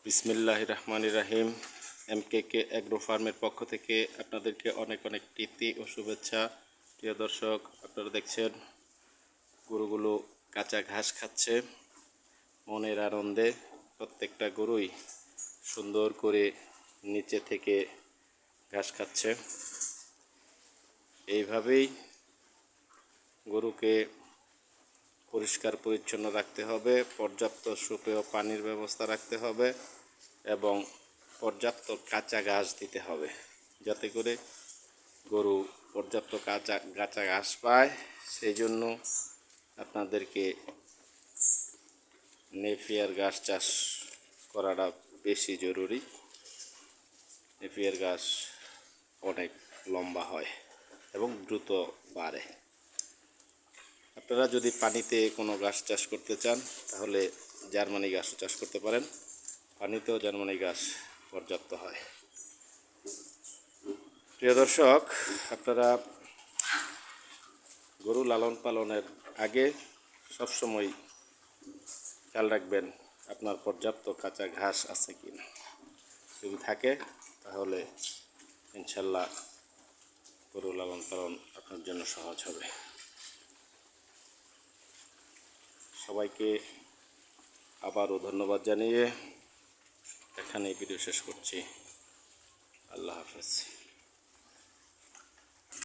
বিসমিল্লাহির রহমানির রহিম। এমকেকে অ্যাগ্রো ফার্মের পক্ষ থেকে আপনাদেরকে অনেক অনেক প্রীতি ও শুভেচ্ছা। প্রিয় দর্শক, আপনারা দেখছেন গরুগুলো কাঁচা ঘাস খাচ্ছে মনের আনন্দে। প্রত্যেকটা গরুই সুন্দর করে নিচে থেকে ঘাস খাচ্ছে। এইভাবেই গরুকে পরিষ্কার পরিচ্ছন্ন রাখতে হবে, পর্যাপ্ত সুপেয় পানির ব্যবস্থা রাখতে হবে এবং পর্যাপ্ত কাঁচা ঘাস দিতে হবে, যাতে করে গরু পর্যাপ্ত কাঁচা ঘাস পায়। সেই জন্য আপনাদেরকে নেপিয়ার ঘাস চাষ করাটা বেশি জরুরি। নেপিয়ার ঘাস অনেক লম্বা হয় এবং দ্রুত বাড়ে। আপনারা যদি পানিতে কোনো ঘাস চাষ করতে চান তাহলে জার্মানি ঘাসও চাষ করতে পারেন। পানিতেও জার্মানি ঘাস পর্যাপ্ত হয়। প্রিয় দর্শক, আপনারা গরু লালন পালনের আগে সবসময় খেয়াল রাখবেন আপনার পর্যাপ্ত কাঁচা ঘাস আছে কি না। যদি থাকে তাহলে ইনশাল্লাহ গরু লালন পালন আপনার জন্য সহজ হবে। সবাইকে আবারও ধন্যবাদ জানিয়ে এখানে ভিডিও শেষ করছি। আল্লাহ হাফেজ।